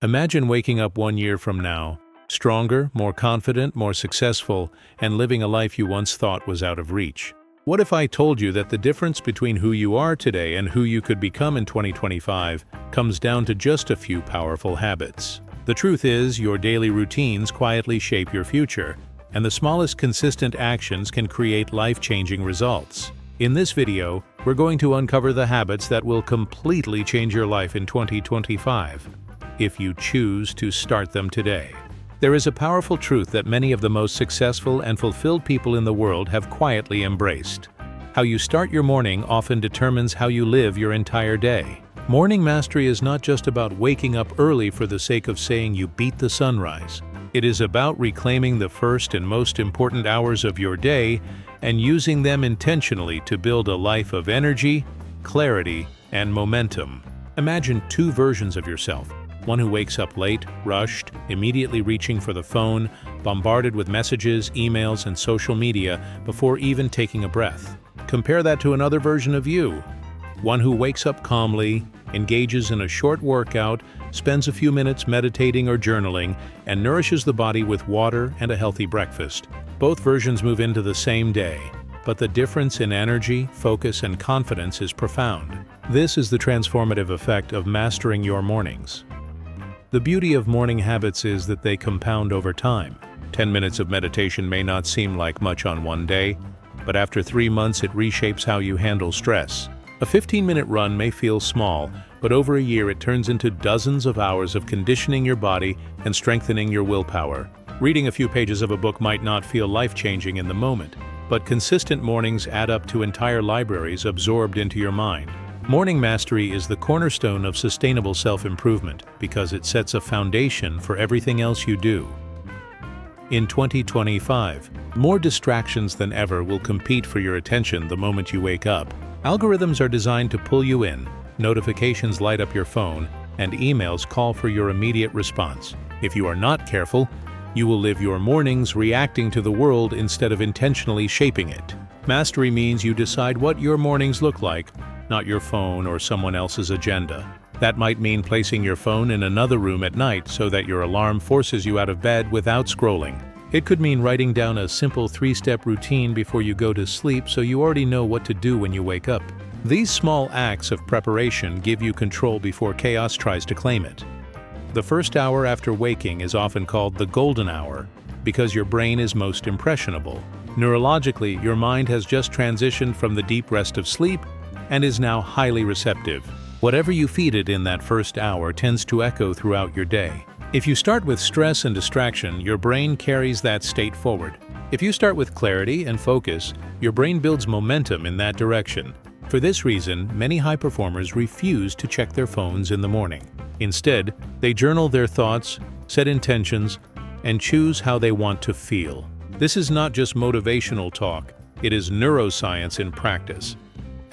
Imagine waking up 1 year from now, stronger, more confident, more successful, and living a life you once thought was out of reach. What if I told you that the difference between who you are today and who you could become in 2025 comes down to just a few powerful habits? The truth is, your daily routines quietly shape your future, and the smallest consistent actions can create life-changing results. In this video, we're going to uncover the habits that will completely change your life in 2025, if you choose to start them today. There is a powerful truth that many of the most successful and fulfilled people in the world have quietly embraced. How you start your morning often determines how you live your entire day. Morning mastery is not just about waking up early for the sake of saying you beat the sunrise. It is about reclaiming the first and most important hours of your day and using them intentionally to build a life of energy, clarity, and momentum. Imagine two versions of yourself. One who wakes up late, rushed, immediately reaching for the phone, bombarded with messages, emails, and social media before even taking a breath. Compare that to another version of you. One who wakes up calmly, engages in a short workout, spends a few minutes meditating or journaling, and nourishes the body with water and a healthy breakfast. Both versions move into the same day, but the difference in energy, focus, and confidence is profound. This is the transformative effect of mastering your mornings. The beauty of morning habits is that they compound over time. 10 minutes of meditation may not seem like much on one day, but after 3 months it reshapes how you handle stress. A 15-minute run may feel small, but over a year it turns into dozens of hours of conditioning your body and strengthening your willpower. Reading a few pages of a book might not feel life-changing in the moment, but consistent mornings add up to entire libraries absorbed into your mind. Morning mastery is the cornerstone of sustainable self-improvement because it sets a foundation for everything else you do. In 2025, more distractions than ever will compete for your attention the moment you wake up. Algorithms are designed to pull you in, notifications light up your phone, and emails call for your immediate response. If you are not careful, you will live your mornings reacting to the world instead of intentionally shaping it. Mastery means you decide what your mornings look like, not your phone or someone else's agenda. That might mean placing your phone in another room at night so that your alarm forces you out of bed without scrolling. It could mean writing down a simple 3-step routine before you go to sleep so you already know what to do when you wake up. These small acts of preparation give you control before chaos tries to claim it. The first hour after waking is often called the golden hour because your brain is most impressionable. Neurologically, your mind has just transitioned from the deep rest of sleep and is now highly receptive. Whatever you feed it in that first hour tends to echo throughout your day. If you start with stress and distraction, your brain carries that state forward. If you start with clarity and focus, your brain builds momentum in that direction. For this reason, many high performers refuse to check their phones in the morning. Instead, they journal their thoughts, set intentions, and choose how they want to feel. This is not just motivational talk, it is neuroscience in practice.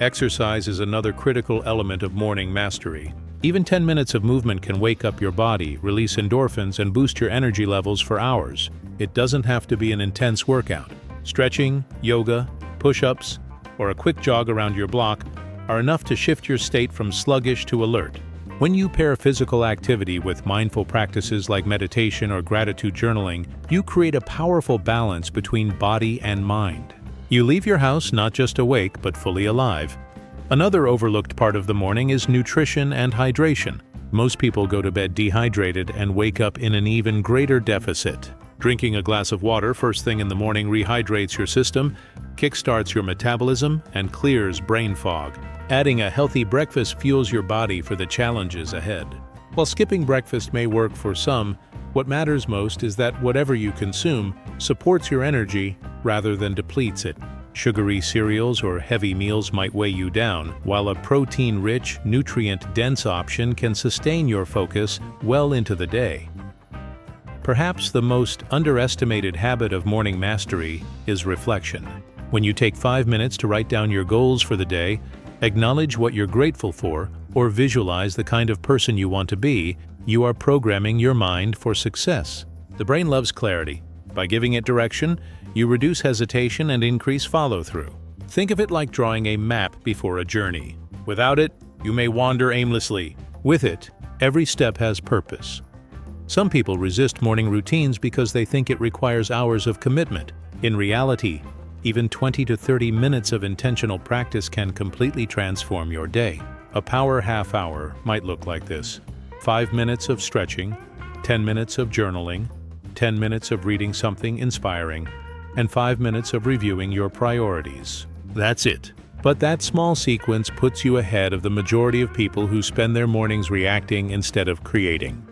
Exercise is another critical element of morning mastery. Even 10 minutes of movement can wake up your body, release endorphins, and boost your energy levels for hours. It doesn't have to be an intense workout. Stretching, yoga, push-ups, or a quick jog around your block are enough to shift your state from sluggish to alert. When you pair physical activity with mindful practices like meditation or gratitude journaling, you create a powerful balance between body and mind. You leave your house not just awake, but fully alive. Another overlooked part of the morning is nutrition and hydration. Most people go to bed dehydrated and wake up in an even greater deficit. Drinking a glass of water first thing in the morning rehydrates your system, kickstarts your metabolism, and clears brain fog. Adding a healthy breakfast fuels your body for the challenges ahead. While skipping breakfast may work for some, what matters most is that whatever you consume supports your energy rather than depletes it. Sugary cereals or heavy meals might weigh you down, while a protein-rich, nutrient-dense option can sustain your focus well into the day. Perhaps the most underestimated habit of morning mastery is reflection. When you take 5 minutes to write down your goals for the day, acknowledge what you're grateful for, or visualize the kind of person you want to be, you are programming your mind for success. The brain loves clarity. By giving it direction, you reduce hesitation and increase follow-through. Think of it like drawing a map before a journey. Without it, you may wander aimlessly. With it, every step has purpose. Some people resist morning routines because they think it requires hours of commitment. In reality, even 20 to 30 minutes of intentional practice can completely transform your day. A power half hour might look like this: 5 minutes of stretching, 10 minutes of journaling, 10 minutes of reading something inspiring, and 5 minutes of reviewing your priorities. That's it. But that small sequence puts you ahead of the majority of people who spend their mornings reacting instead of creating.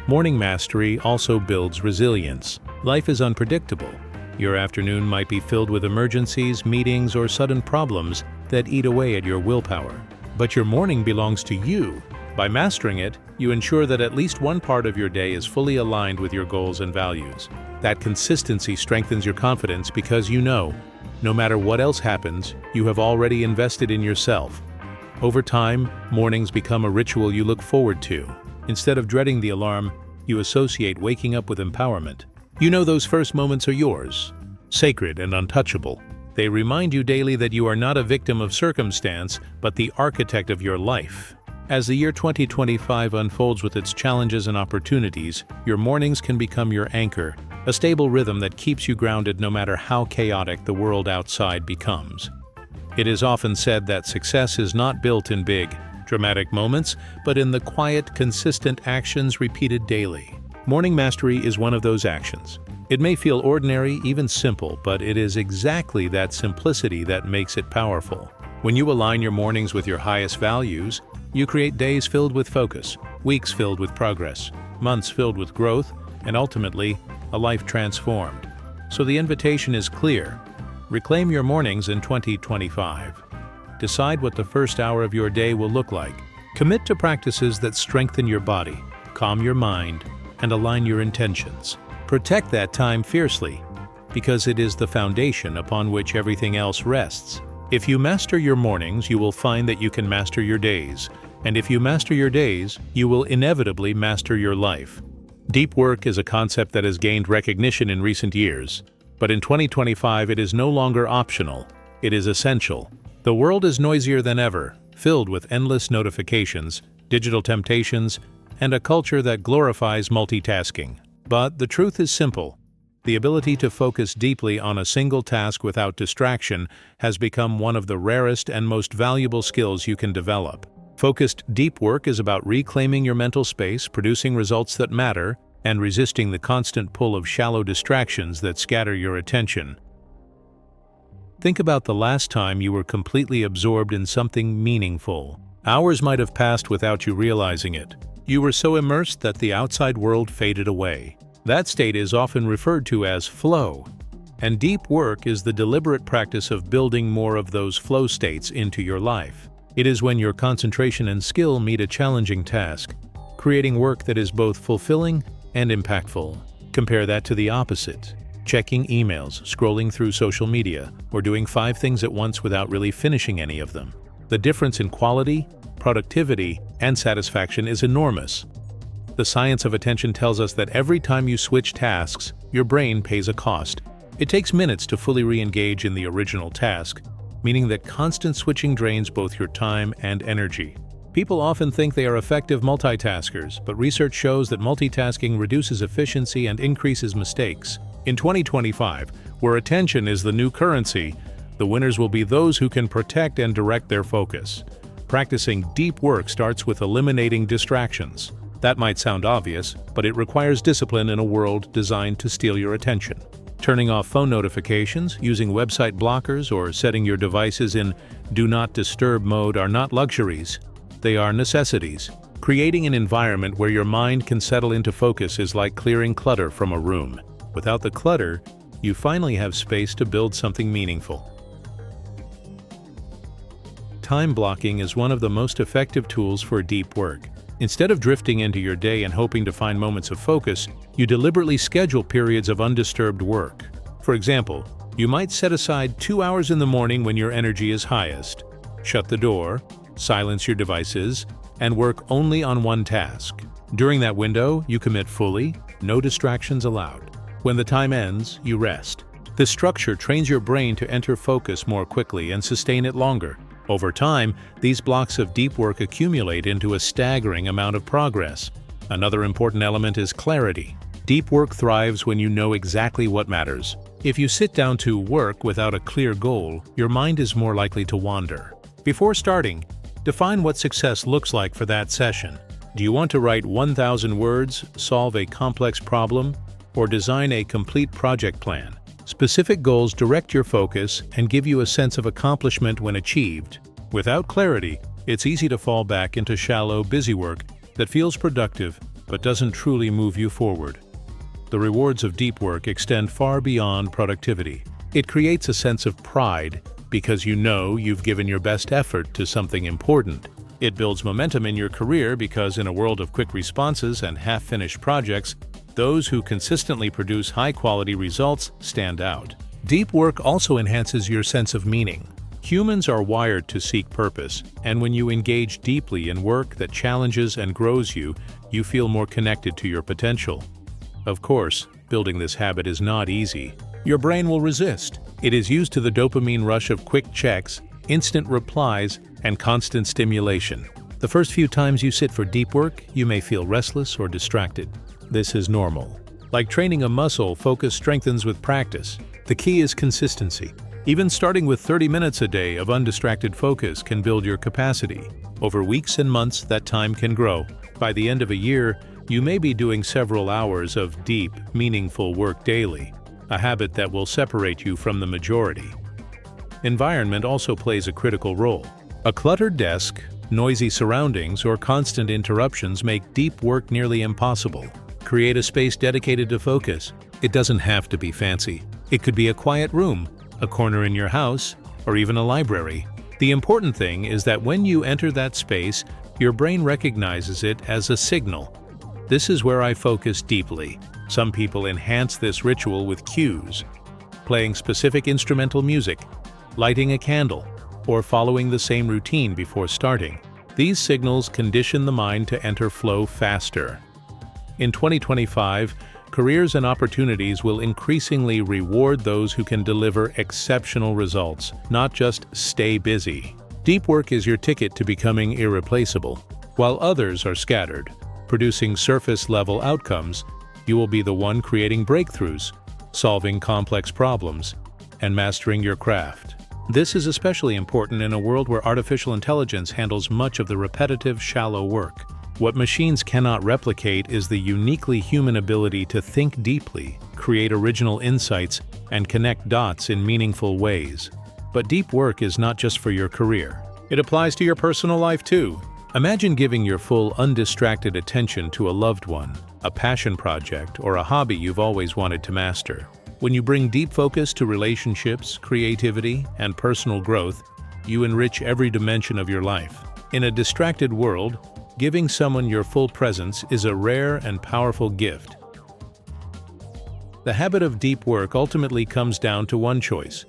Morning mastery also builds resilience. Life is unpredictable. Your afternoon might be filled with emergencies, meetings, or sudden problems that eat away at your willpower. But your morning belongs to you. By mastering it, you ensure that at least one part of your day is fully aligned with your goals and values. That consistency strengthens your confidence because you know, no matter what else happens, you have already invested in yourself. Over time, mornings become a ritual you look forward to. Instead of dreading the alarm, you associate waking up with empowerment. You know those first moments are yours, sacred and untouchable. They remind you daily that you are not a victim of circumstance, but the architect of your life. As the year 2025 unfolds with its challenges and opportunities, your mornings can become your anchor, a stable rhythm that keeps you grounded no matter how chaotic the world outside becomes. It is often said that success is not built in big, dramatic moments, but in the quiet, consistent actions repeated daily. Morning mastery is one of those actions. It may feel ordinary, even simple, but it is exactly that simplicity that makes it powerful. When you align your mornings with your highest values, you create days filled with focus, weeks filled with progress, months filled with growth, and ultimately, a life transformed. So the invitation is clear. Reclaim your mornings in 2025. Decide what the first hour of your day will look like. Commit to practices that strengthen your body, calm your mind, and align your intentions. Protect that time fiercely, because it is the foundation upon which everything else rests. If you master your mornings, you will find that you can master your days. And if you master your days, you will inevitably master your life. Deep work is a concept that has gained recognition in recent years. But in 2025, it is no longer optional. It is essential. The world is noisier than ever, filled with endless notifications, digital temptations, and a culture that glorifies multitasking. But the truth is simple. The ability to focus deeply on a single task without distraction has become one of the rarest and most valuable skills you can develop. Focused deep work is about reclaiming your mental space, producing results that matter, and resisting the constant pull of shallow distractions that scatter your attention. Think about the last time you were completely absorbed in something meaningful. Hours might have passed without you realizing it. You were so immersed that the outside world faded away. That state is often referred to as flow. And deep work is the deliberate practice of building more of those flow states into your life. It is when your concentration and skill meet a challenging task, creating work that is both fulfilling and impactful. Compare that to the opposite. Checking emails, scrolling through social media, or doing 5 things at once without really finishing any of them. The difference in quality, productivity, and satisfaction is enormous. The science of attention tells us that every time you switch tasks, your brain pays a cost. It takes minutes to fully re-engage in the original task, meaning that constant switching drains both your time and energy. People often think they are effective multitaskers, but research shows that multitasking reduces efficiency and increases mistakes. In 2025, where attention is the new currency, the winners will be those who can protect and direct their focus. Practicing deep work starts with eliminating distractions. That might sound obvious, but it requires discipline in a world designed to steal your attention. Turning off phone notifications, using website blockers, or setting your devices in Do Not Disturb mode are not luxuries. They are necessities. Creating an environment where your mind can settle into focus is like clearing clutter from a room. Without the clutter, you finally have space to build something meaningful. Time blocking is one of the most effective tools for deep work. Instead of drifting into your day and hoping to find moments of focus, you deliberately schedule periods of undisturbed work. For example, you might set aside 2 hours in the morning when your energy is highest. Shut the door, silence your devices, and work only on one task. During that window, you commit fully, no distractions allowed. When the time ends, you rest. This structure trains your brain to enter focus more quickly and sustain it longer. Over time, these blocks of deep work accumulate into a staggering amount of progress. Another important element is clarity. Deep work thrives when you know exactly what matters. If you sit down to work without a clear goal, your mind is more likely to wander. Before starting, define what success looks like for that session. Do you want to write 1,000 words, solve a complex problem, or design a complete project plan? Specific goals direct your focus and give you a sense of accomplishment when achieved. Without clarity, it's easy to fall back into shallow, busy work that feels productive but doesn't truly move you forward. The rewards of deep work extend far beyond productivity. It creates a sense of pride because you know you've given your best effort to something important. It builds momentum in your career because in a world of quick responses and half-finished projects, those who consistently produce high-quality results stand out. Deep work also enhances your sense of meaning. Humans are wired to seek purpose, and when you engage deeply in work that challenges and grows you, you feel more connected to your potential. Of course, building this habit is not easy. Your brain will resist. It is used to the dopamine rush of quick checks, instant replies, and constant stimulation. The first few times you sit for deep work, you may feel restless or distracted. This is normal. Like training a muscle, focus strengthens with practice. The key is consistency. Even starting with 30 minutes a day of undistracted focus can build your capacity. Over weeks and months, that time can grow. By the end of a year, you may be doing several hours of deep, meaningful work daily, a habit that will separate you from the majority. Environment also plays a critical role. A cluttered desk, noisy surroundings, or constant interruptions make deep work nearly impossible. Create a space dedicated to focus. It doesn't have to be fancy. It could be a quiet room, a corner in your house, or even a library. The important thing is that when you enter that space, your brain recognizes it as a signal. This is where I focus deeply. Some people enhance this ritual with cues, playing specific instrumental music, lighting a candle, or following the same routine before starting. These signals condition the mind to enter flow faster. In 2025, careers and opportunities will increasingly reward those who can deliver exceptional results, not just stay busy. Deep work is your ticket to becoming irreplaceable. While others are scattered, producing surface-level outcomes, you will be the one creating breakthroughs, solving complex problems, and mastering your craft. This is especially important in a world where artificial intelligence handles much of the repetitive, shallow work. What machines cannot replicate is the uniquely human ability to think deeply, create original insights, and connect dots in meaningful ways. But deep work is not just for your career. It applies to your personal life too. Imagine giving your full, undistracted attention to a loved one, a passion project, or a hobby you've always wanted to master. When you bring deep focus to relationships, creativity, and personal growth, you enrich every dimension of your life. In a distracted world, giving someone your full presence is a rare and powerful gift. The habit of deep work ultimately comes down to one choice.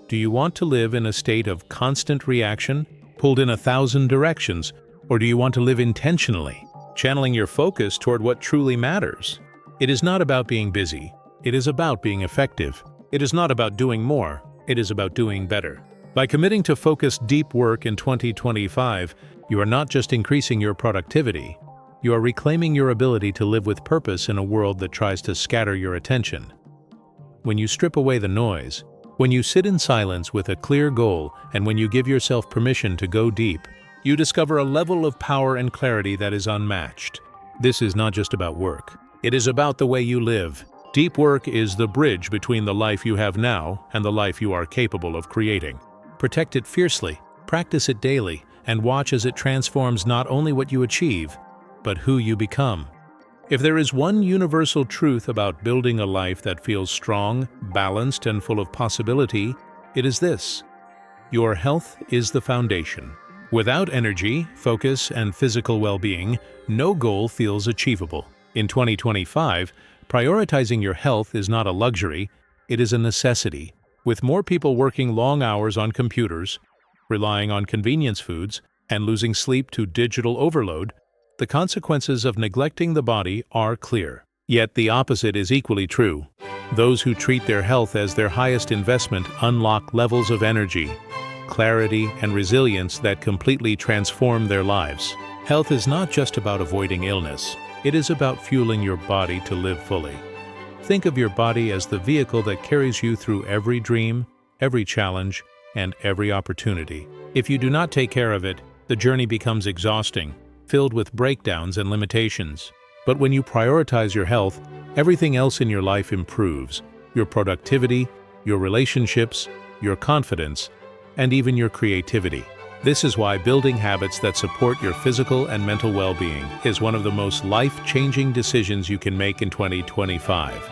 Do you want to live in a state of constant reaction, pulled in 1,000 directions, or do you want to live intentionally, channeling your focus toward what truly matters? It is not about being busy. It is about being effective. It is not about doing more. It is about doing better. By committing to focused deep work in 2025, you are not just increasing your productivity, you are reclaiming your ability to live with purpose in a world that tries to scatter your attention. When you strip away the noise, when you sit in silence with a clear goal, and when you give yourself permission to go deep, you discover a level of power and clarity that is unmatched. This is not just about work. It is about the way you live. Deep work is the bridge between the life you have now and the life you are capable of creating. Protect it fiercely, practice it daily, and watch as it transforms not only what you achieve, but who you become. If there is one universal truth about building a life that feels strong, balanced, and full of possibility, it is this: your health is the foundation. Without energy, focus, and physical well-being, no goal feels achievable. In 2025, prioritizing your health is not a luxury, it is a necessity. With more people working long hours on computers, relying on convenience foods, and losing sleep to digital overload, the consequences of neglecting the body are clear. Yet the opposite is equally true. Those who treat their health as their highest investment unlock levels of energy, clarity, and resilience that completely transform their lives. Health is not just about avoiding illness. It is about fueling your body to live fully. Think of your body as the vehicle that carries you through every dream, every challenge, and every opportunity. If you do not take care of it, the journey becomes exhausting, filled with breakdowns and limitations. But when you prioritize your health, everything else in your life improves: your productivity, your relationships, your confidence, and even your creativity. This is why building habits that support your physical and mental well-being is one of the most life-changing decisions you can make in 2025.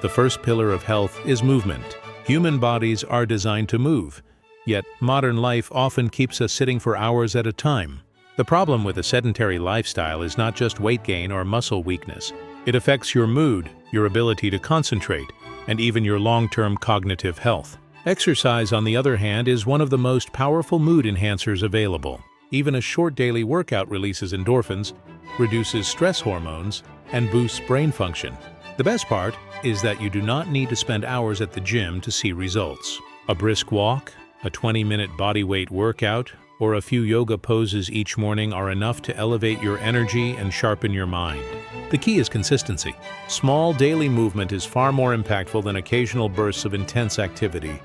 The first pillar of health is movement. Human bodies are designed to move, yet modern life often keeps us sitting for hours at a time. The problem with a sedentary lifestyle is not just weight gain or muscle weakness. It affects your mood, your ability to concentrate, and even your long-term cognitive health. Exercise, on the other hand, is one of the most powerful mood enhancers available. Even a short daily workout releases endorphins, reduces stress hormones, and boosts brain function. The best part is that you do not need to spend hours at the gym to see results. A brisk walk, a 20-minute bodyweight workout, or a few yoga poses each morning are enough to elevate your energy and sharpen your mind. The key is consistency. Small daily movement is far more impactful than occasional bursts of intense activity.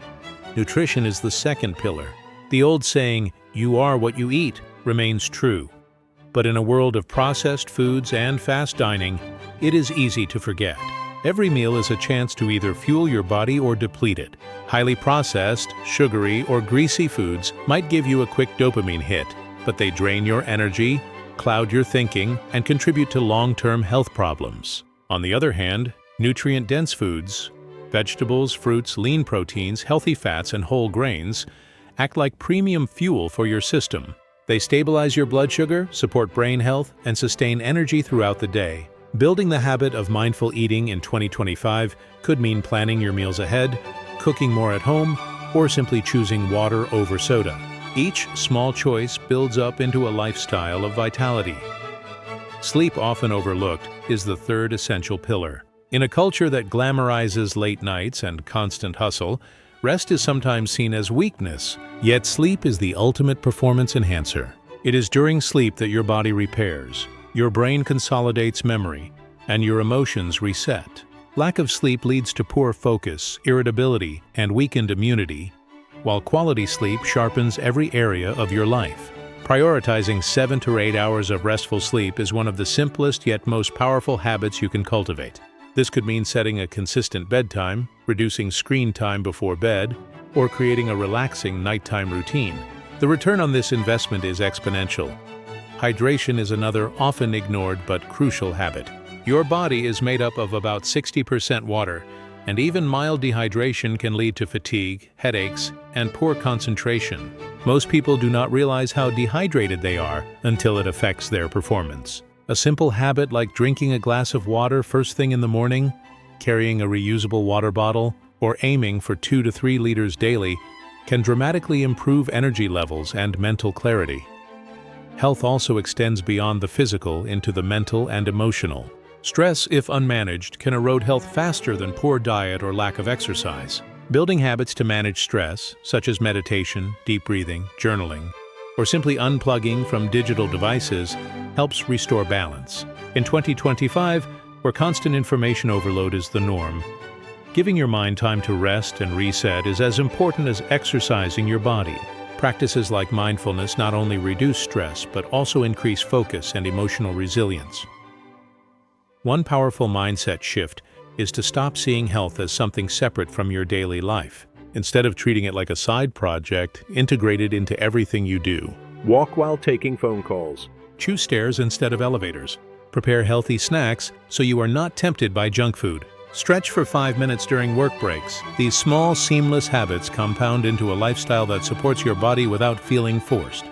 Nutrition is the second pillar. The old saying, "You are what you eat," remains true. But in a world of processed foods and fast dining, it is easy to forget. Every meal is a chance to either fuel your body or deplete it. Highly processed, sugary, or greasy foods might give you a quick dopamine hit, but they drain your energy, cloud your thinking, and contribute to long-term health problems. On the other hand, nutrient-dense foods, vegetables, fruits, lean proteins, healthy fats, and whole grains, act like premium fuel for your system. They stabilize your blood sugar, support brain health, and sustain energy throughout the day. Building the habit of mindful eating in 2025 could mean planning your meals ahead, cooking more at home, or simply choosing water over soda. Each small choice builds up into a lifestyle of vitality. Sleep, often overlooked, is the third essential pillar. In a culture that glamorizes late nights and constant hustle, rest is sometimes seen as weakness, yet sleep is the ultimate performance enhancer. It is during sleep that your body repairs, your brain consolidates memory, and your emotions reset. Lack of sleep leads to poor focus, irritability, and weakened immunity, while quality sleep sharpens every area of your life. Prioritizing 7 to 8 hours of restful sleep is one of the simplest yet most powerful habits you can cultivate. This could mean setting a consistent bedtime, reducing screen time before bed, or creating a relaxing nighttime routine. The return on this investment is exponential. Hydration is another often ignored but crucial habit. Your body is made up of about 60% water, and even mild dehydration can lead to fatigue, headaches, and poor concentration. Most people do not realize how dehydrated they are until it affects their performance. A simple habit like drinking a glass of water first thing in the morning, carrying a reusable water bottle, or aiming for 2 to 3 liters daily can dramatically improve energy levels and mental clarity. Health also extends beyond the physical into the mental and emotional. Stress, if unmanaged, can erode health faster than poor diet or lack of exercise. Building habits to manage stress, such as meditation, deep breathing, journaling, or simply unplugging from digital devices, helps restore balance. In 2025, where constant information overload is the norm, giving your mind time to rest and reset is as important as exercising your body. Practices like mindfulness not only reduce stress, but also increase focus and emotional resilience. One powerful mindset shift is to stop seeing health as something separate from your daily life. Instead of treating it like a side project, integrate it into everything you do. Walk while taking phone calls. Choose stairs instead of elevators. Prepare healthy snacks so you are not tempted by junk food. Stretch for 5 minutes during work breaks. These small, seamless habits compound into a lifestyle that supports your body without feeling forced.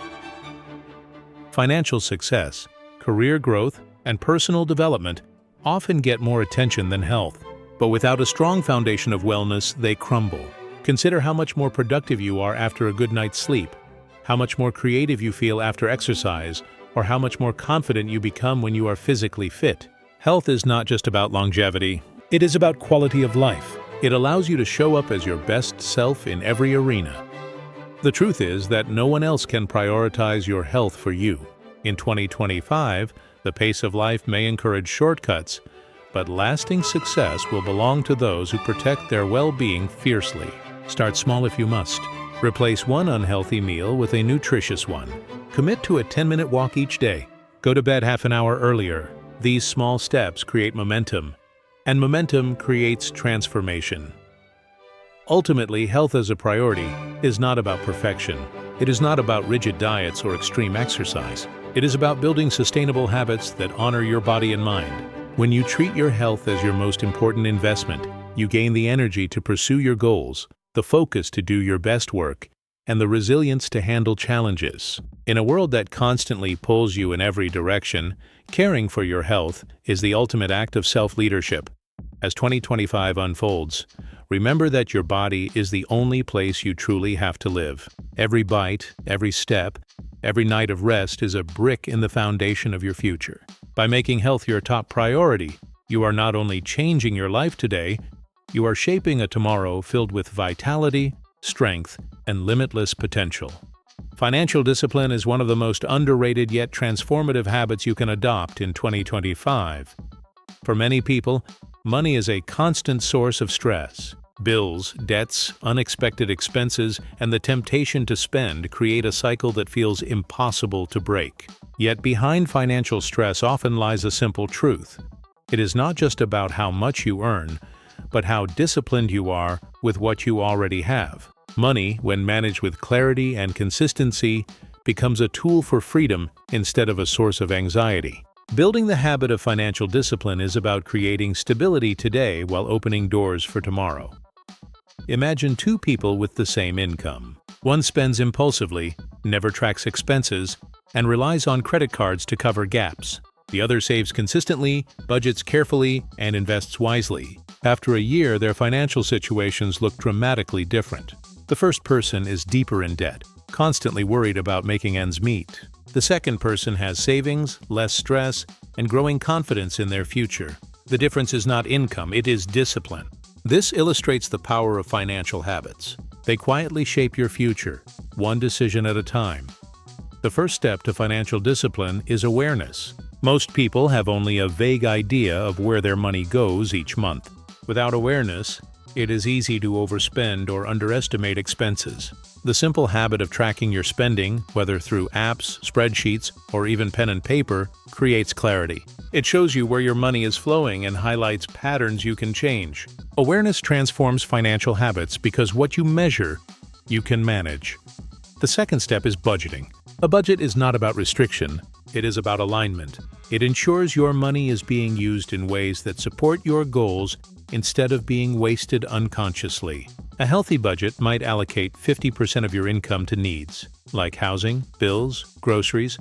Financial success, career growth, and personal development often get more attention than health, but without a strong foundation of wellness, they crumble. Consider how much more productive you are after a good night's sleep, how much more creative you feel after exercise, or how much more confident you become when you are physically fit. Health is not just about longevity. It is about quality of life. It allows you to show up as your best self in every arena. The truth is that no one else can prioritize your health for you. In 2025, The pace of life may encourage shortcuts, but lasting success will belong to those who protect their well-being fiercely. Start small if you must. Replace one unhealthy meal with a nutritious one. Commit to a 10-minute walk each day. Go to bed half an hour earlier. These small steps create momentum, and momentum creates transformation. Ultimately, health as a priority is not about perfection. It is not about rigid diets or extreme exercise. It is about building sustainable habits that honor your body and mind. When you treat your health as your most important investment, you gain the energy to pursue your goals, the focus to do your best work, and the resilience to handle challenges. In a world that constantly pulls you in every direction, caring for your health is the ultimate act of self-leadership. As 2025 unfolds, remember that your body is the only place you truly have to live. Every bite, every step, every night of rest is a brick in the foundation of your future. By making health your top priority, you are not only changing your life today, you are shaping a tomorrow filled with vitality, strength, and limitless potential. Financial discipline is one of the most underrated yet transformative habits you can adopt in 2025. For many people, money is a constant source of stress. Bills, debts, unexpected expenses, and the temptation to spend create a cycle that feels impossible to break. Yet behind financial stress often lies a simple truth. It is not just about how much you earn, but how disciplined you are with what you already have. Money, when managed with clarity and consistency, becomes a tool for freedom instead of a source of anxiety. Building the habit of financial discipline is about creating stability today while opening doors for tomorrow. Imagine two people with the same income. One spends impulsively, never tracks expenses, and relies on credit cards to cover gaps. The other saves consistently, budgets carefully, and invests wisely. After a year, their financial situations look dramatically different. The first person is deeper in debt, constantly worried about making ends meet. The second person has savings, less stress, and growing confidence in their future. The difference is not income, it is discipline. This illustrates the power of financial habits. They quietly shape your future, one decision at a time. The first step to financial discipline is awareness. Most people have only a vague idea of where their money goes each month. Without awareness, it is easy to overspend or underestimate expenses. The simple habit of tracking your spending, whether through apps, spreadsheets, or even pen and paper, creates clarity. It shows you where your money is flowing and highlights patterns you can change. Awareness transforms financial habits because what you measure, you can manage. The second step is budgeting. A budget is not about restriction, it is about alignment. It ensures your money is being used in ways that support your goals instead of being wasted unconsciously. A healthy budget might allocate 50% of your income to needs, like housing, bills, groceries,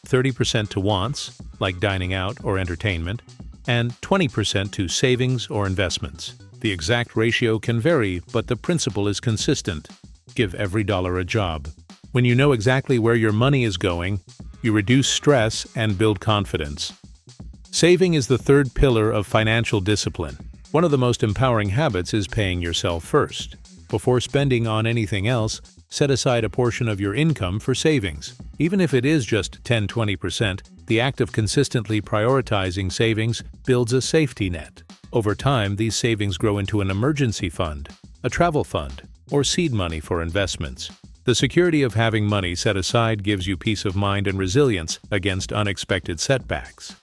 30% to wants, like dining out or entertainment, and 20% to savings or investments. The exact ratio can vary, but the principle is consistent. Give every dollar a job. When you know exactly where your money is going, you reduce stress and build confidence. Saving is the third pillar of financial discipline. One of the most empowering habits is paying yourself first. Before spending on anything else, set aside a portion of your income for savings. Even if it is just 10–20%, the act of consistently prioritizing savings builds a safety net. Over time, these savings grow into an emergency fund, a travel fund, or seed money for investments. The security of having money set aside gives you peace of mind and resilience against unexpected setbacks.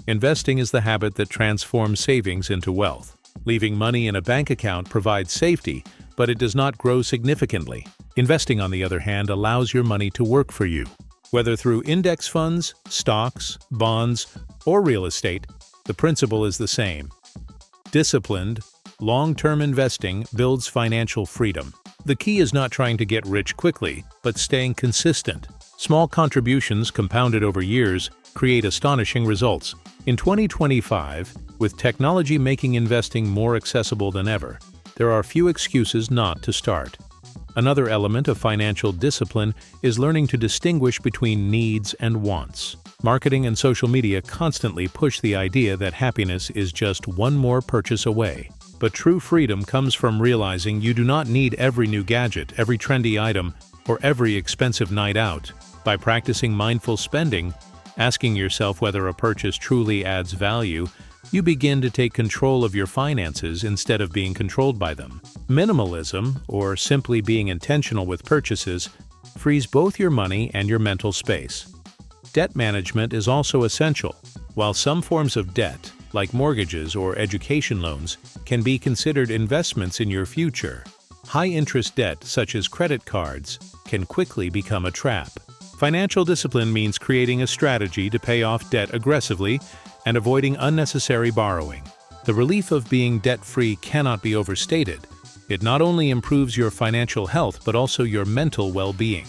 Investing is the habit that transforms savings into wealth. Leaving money in a bank account provides safety, but it does not grow significantly. Investing, on the other hand, allows your money to work for you. Whether through index funds, stocks, bonds, or real estate, the principle is the same. Disciplined, long-term investing builds financial freedom. The key is not trying to get rich quickly, but staying consistent. Small contributions compounded over years create astonishing results. In 2025, with technology making investing more accessible than ever, there are few excuses not to start. Another element of financial discipline is learning to distinguish between needs and wants. Marketing and social media constantly push the idea that happiness is just one more purchase away. But true freedom comes from realizing you do not need every new gadget, every trendy item, or every expensive night out. By practicing mindful spending, asking yourself whether a purchase truly adds value, you begin to take control of your finances instead of being controlled by them. Minimalism, or simply being intentional with purchases, frees both your money and your mental space. Debt management is also essential. While some forms of debt, like mortgages or education loans, can be considered investments in your future, high-interest debt, such as credit cards, can quickly become a trap. Financial discipline means creating a strategy to pay off debt aggressively and avoiding unnecessary borrowing. The relief of being debt-free cannot be overstated. It not only improves your financial health but also your mental well-being.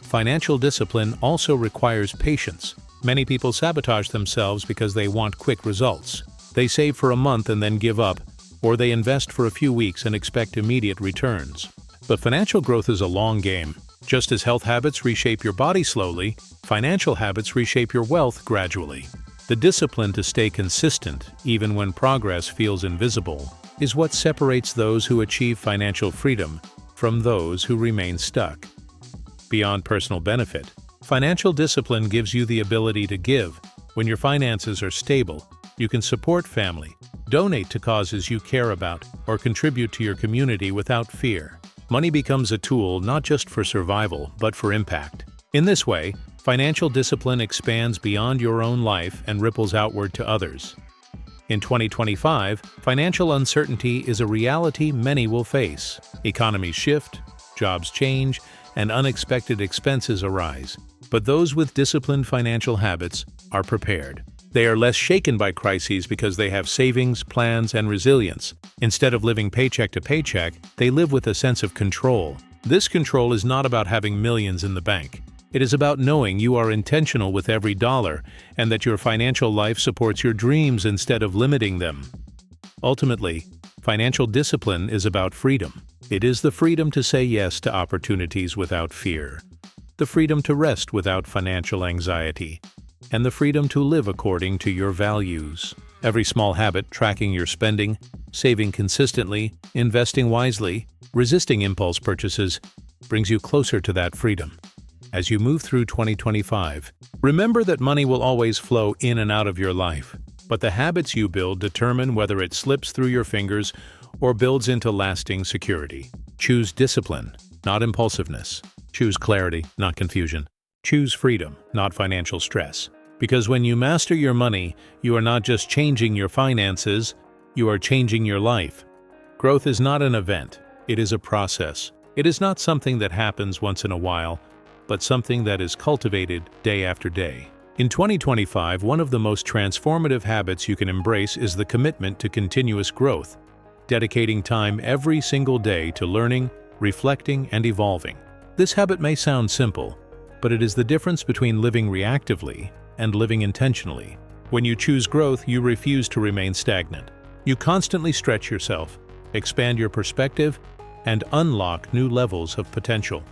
Financial discipline also requires patience. Many people sabotage themselves because they want quick results. They save for a month and then give up, or they invest for a few weeks and expect immediate returns. But financial growth is a long game. Just as health habits reshape your body slowly, financial habits reshape your wealth gradually. The discipline to stay consistent, even when progress feels invisible, is what separates those who achieve financial freedom from those who remain stuck. Beyond personal benefit, financial discipline gives you the ability to give. When your finances are stable, you can support family, donate to causes you care about, or contribute to your community without fear. Money becomes a tool not just for survival, but for impact. In this way, financial discipline expands beyond your own life and ripples outward to others. In 2025, financial uncertainty is a reality many will face. Economies shift, jobs change, and unexpected expenses arise. But those with disciplined financial habits are prepared. They are less shaken by crises because they have savings, plans, and resilience. Instead of living paycheck to paycheck, they live with a sense of control. This control is not about having millions in the bank. It is about knowing you are intentional with every dollar and that your financial life supports your dreams instead of limiting them. Ultimately, financial discipline is about freedom. It is the freedom to say yes to opportunities without fear, the freedom to rest without financial anxiety, and the freedom to live according to your values. Every small habit, tracking your spending, saving consistently, investing wisely, resisting impulse purchases, brings you closer to that freedom. As you move through 2025, remember that money will always flow in and out of your life, but the habits you build determine whether it slips through your fingers or builds into lasting security. Choose discipline, not impulsiveness. Choose clarity, not confusion. Choose freedom, not financial stress. Because when you master your money, you are not just changing your finances, you are changing your life. Growth is not an event, it is a process. It is not something that happens once in a while, but something that is cultivated day after day. In 2025, one of the most transformative habits you can embrace is the commitment to continuous growth, dedicating time every single day to learning, reflecting, and evolving. This habit may sound simple, but it is the difference between living reactively and living intentionally. When you choose growth, you refuse to remain stagnant. You constantly stretch yourself, expand your perspective, and unlock new levels of potential.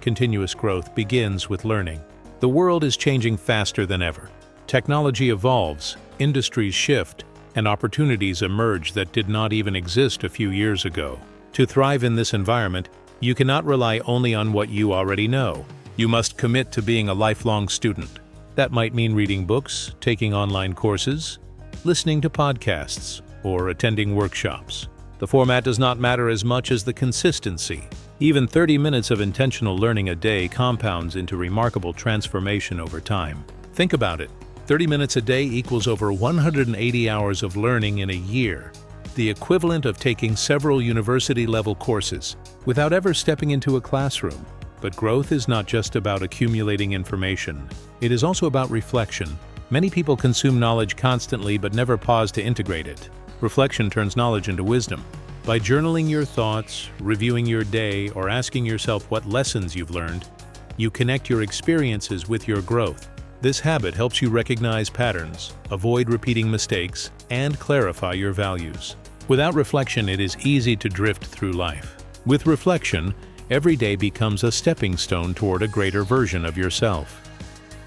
Continuous growth begins with learning. The world is changing faster than ever. Technology evolves, industries shift, and opportunities emerge that did not even exist a few years ago. To thrive in this environment, you cannot rely only on what you already know. You must commit to being a lifelong student. That might mean reading books, taking online courses, listening to podcasts, or attending workshops. The format does not matter as much as the consistency. Even 30 minutes of intentional learning a day compounds into remarkable transformation over time. Think about it. 30 minutes a day equals over 180 hours of learning in a year, the equivalent of taking several university-level courses without ever stepping into a classroom. But growth is not just about accumulating information. It is also about reflection. Many people consume knowledge constantly but never pause to integrate it. Reflection turns knowledge into wisdom. By journaling your thoughts, reviewing your day, or asking yourself what lessons you've learned, you connect your experiences with your growth. This habit helps you recognize patterns, avoid repeating mistakes, and clarify your values. Without reflection, it is easy to drift through life. With reflection, every day becomes a stepping stone toward a greater version of yourself.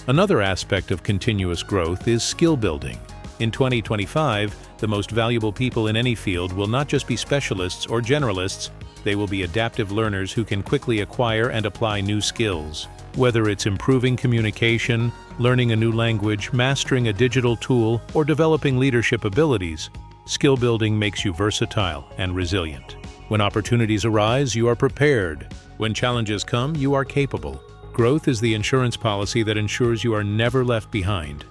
Another aspect of continuous growth is skill building. In 2025, the most valuable people in any field will not just be specialists or generalists, They will be adaptive learners who can quickly acquire and apply new skills. Whether it's improving communication, learning a new language, mastering a digital tool, or developing leadership abilities, skill building makes you versatile and resilient. When opportunities arise, you are prepared. When challenges come, you are capable. Growth is the insurance policy that ensures you are never left behind.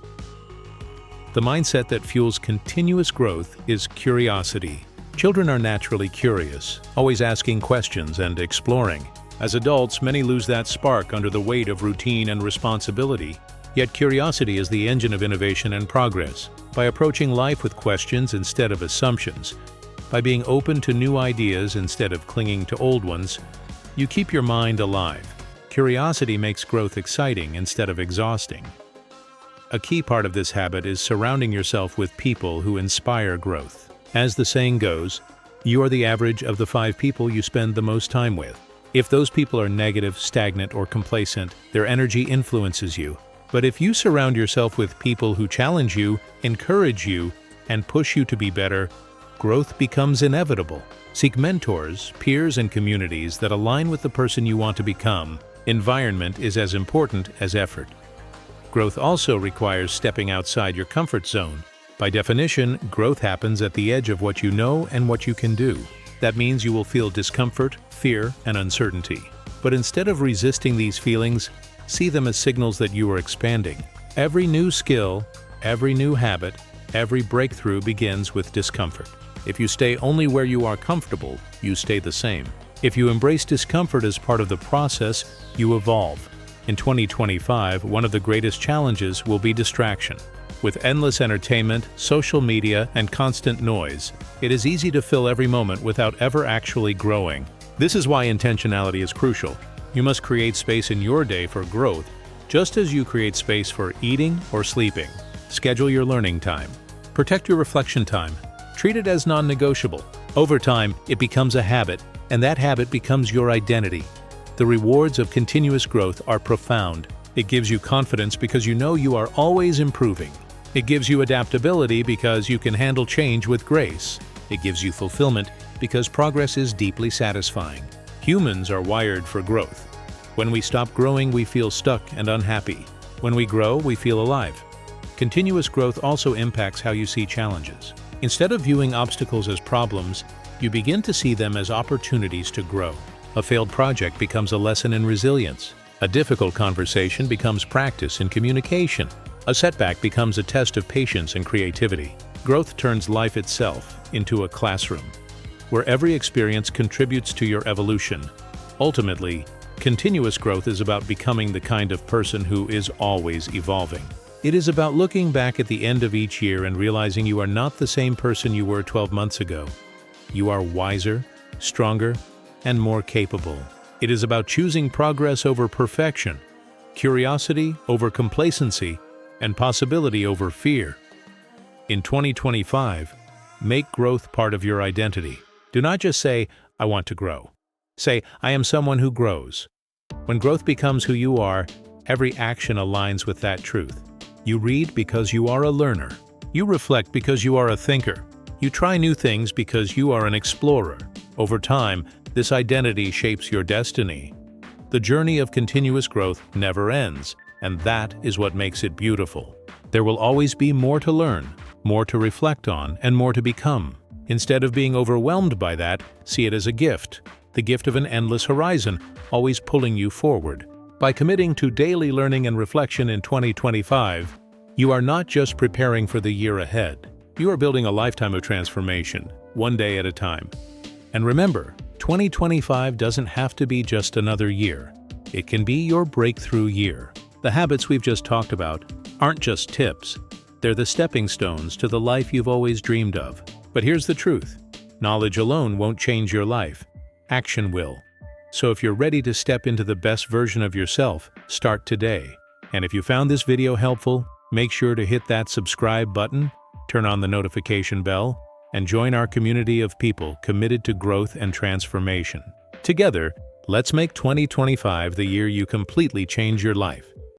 The mindset that fuels continuous growth is curiosity. Children are naturally curious, always asking questions and exploring. As adults, many lose that spark under the weight of routine and responsibility. Yet curiosity is the engine of innovation and progress. By approaching life with questions instead of assumptions, by being open to new ideas instead of clinging to old ones, you keep your mind alive. Curiosity makes growth exciting instead of exhausting. A key part of this habit is surrounding yourself with people who inspire growth. As the saying goes, you are the average of the 5 people you spend the most time with. If those people are negative, stagnant, or complacent, their energy influences you. But if you surround yourself with people who challenge you, encourage you, and push you to be better, growth becomes inevitable. Seek mentors, peers, and communities that align with the person you want to become. Environment is as important as effort. Growth also requires stepping outside your comfort zone. By definition, growth happens at the edge of what you know and what you can do. That means you will feel discomfort, fear, and uncertainty. But instead of resisting these feelings, see them as signals that you are expanding. Every new skill, every new habit, every breakthrough begins with discomfort. If you stay only where you are comfortable, you stay the same. If you embrace discomfort as part of the process, you evolve. In 2025, one of the greatest challenges will be distraction. With endless entertainment, social media, and constant noise, it is easy to fill every moment without ever actually growing. This is why intentionality is crucial. You must create space in your day for growth, just as you create space for eating or sleeping. Schedule your learning time. Protect your reflection time. Treat it as non-negotiable. Over time, it becomes a habit, and that habit becomes your identity. The rewards of continuous growth are profound. It gives you confidence because you know you are always improving. It gives you adaptability because you can handle change with grace. It gives you fulfillment because progress is deeply satisfying. Humans are wired for growth. When we stop growing, we feel stuck and unhappy. When we grow, we feel alive. Continuous growth also impacts how you see challenges. Instead of viewing obstacles as problems, you begin to see them as opportunities to grow. A failed project becomes a lesson in resilience. A difficult conversation becomes practice in communication. A setback becomes a test of patience and creativity. Growth turns life itself into a classroom, where every experience contributes to your evolution. Ultimately, continuous growth is about becoming the kind of person who is always evolving. It is about looking back at the end of each year and realizing you are not the same person you were 12 months ago. You are wiser, stronger, and more capable. It is about choosing progress over perfection, curiosity over complacency, and possibility over fear. In 2025, make growth part of your identity. Do not just say, "I want to grow." Say, "I am someone who grows." When growth becomes who you are, every action aligns with that truth. You read because you are a learner. You reflect because you are a thinker. You try new things because you are an explorer. Over time, this identity shapes your destiny. The journey of continuous growth never ends, and that is what makes it beautiful. There will always be more to learn, more to reflect on, and more to become. Instead of being overwhelmed by that, see it as a gift, the gift of an endless horizon, always pulling you forward. By committing to daily learning and reflection in 2025, you are not just preparing for the year ahead. You are building a lifetime of transformation, one day at a time. And remember, 2025 doesn't have to be just another year. It can be your breakthrough year. The habits we've just talked about aren't just tips. They're the stepping stones to the life you've always dreamed of. But here's the truth. Knowledge alone won't change your life. Action will. So if you're ready to step into the best version of yourself, start today. And if you found this video helpful, make sure to hit that subscribe button, turn on the notification bell, and join our community of people committed to growth and transformation. Together, let's make 2025 the year you completely change your life.